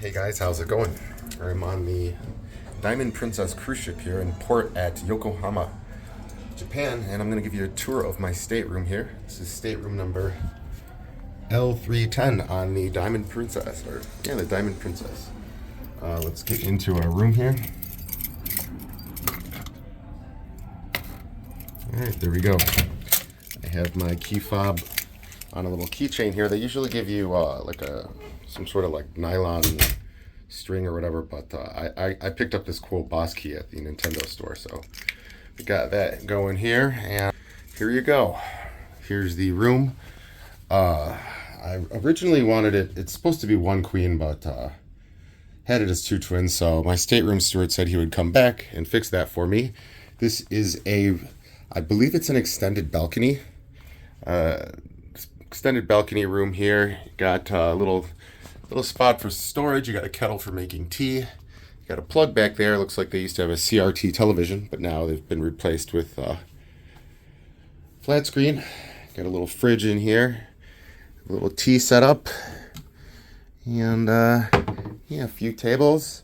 Hey guys, how's it going? I'm on the Diamond Princess cruise ship here in port at Yokohama, Japan, and I'm going to give you a tour of my stateroom here. This is stateroom number L310 on the Diamond Princess, the Diamond Princess. Let's get into our room here. Alright, there we go. I have my key fob on a little keychain here. They usually give you some sort of like nylon string or whatever, but I picked up this cool boss key at the Nintendo store, so we got that going here, and here you go. Here's the room. I originally wanted it's supposed to be one queen, but had it as two twins, so my stateroom steward said he would come back and fix that for me. This is I believe it's an extended balcony. Extended balcony room here. Got a little spot for storage. You got a kettle for making tea. You got a plug back there. Looks like they used to have a CRT television, but now they've been replaced with flat screen. Got a little fridge in here. A little tea setup. And a few tables.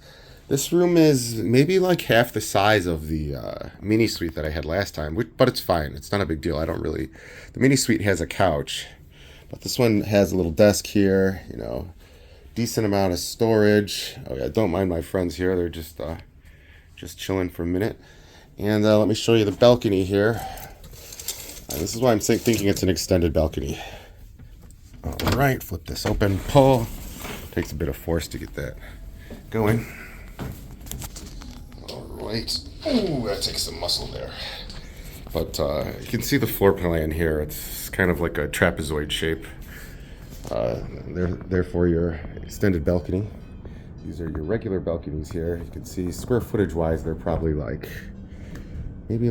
This room is maybe like half the size of the mini suite that I had last time, but it's fine. It's not a big deal. The mini suite has a couch, but this one has a little desk here, decent amount of storage. Oh yeah, don't mind my friends here. They're just chilling for a minute. And let me show you the balcony here. This is why I'm thinking it's an extended balcony. All right, flip this open, pull. Takes a bit of force to get that going. All right. Ooh, that takes some muscle there. But you can see the floor plan here. It's kind of like a trapezoid shape. Therefore, your extended balcony. These are your regular balconies here. You can see square footage wise, they're probably maybe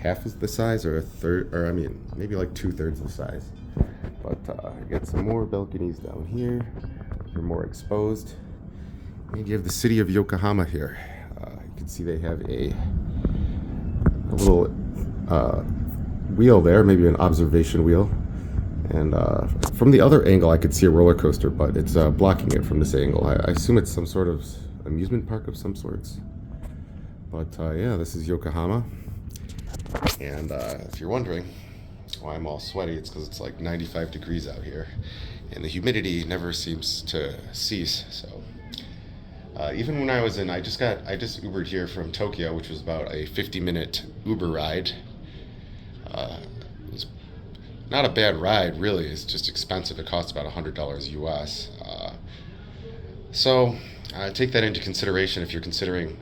half of the size, or a third, or maybe like 2/3 the size. But you get some more balconies down here. They're more exposed. And you have the city of Yokohama here. You can see they have a little wheel there, maybe an observation wheel. And from the other angle, I could see a roller coaster, but it's blocking it from this angle. I assume it's some sort of amusement park of some sorts. But yeah, this is Yokohama. And if you're wondering why I'm all sweaty, it's because it's like 95 degrees out here, and the humidity never seems to cease. So even when I was I just Ubered here from Tokyo, which was about a 50-minute Uber ride. It was not a bad ride, really. It's just expensive. It costs about $100 US. So take that into consideration if you're considering,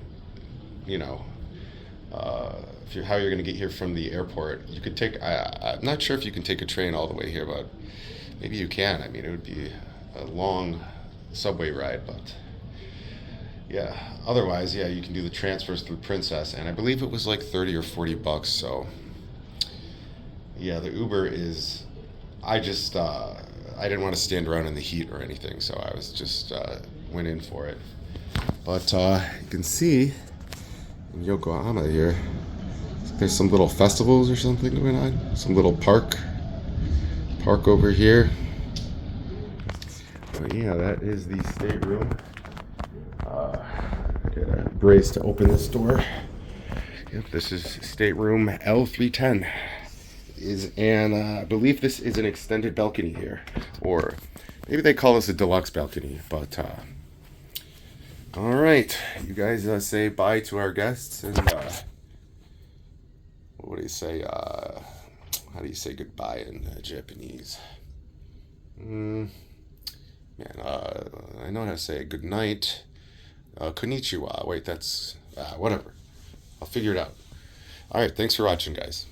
how you're going to get here from the airport. You could take, I'm not sure if you can take a train all the way here, but maybe you can. It would be a long subway ride, but yeah, otherwise, yeah, you can do the transfers through Princess, and I believe it was like 30 or 40 bucks. So yeah, the Uber is, I didn't want to stand around in the heat or anything, so I was just went in for it. But you can see in Yokohama here, there's some little festivals or something going on. Some little park over here. But yeah, that is the stateroom. Get a brace to open this door. Yep, this is stateroom L310. I believe this is an extended balcony here, or maybe they call this a deluxe balcony. But all right, you guys say bye to our guests, and what do you say? How do you say goodbye in Japanese? I know how to say good night. Konnichiwa. Wait, that's whatever. I'll figure it out. All right, thanks for watching, guys.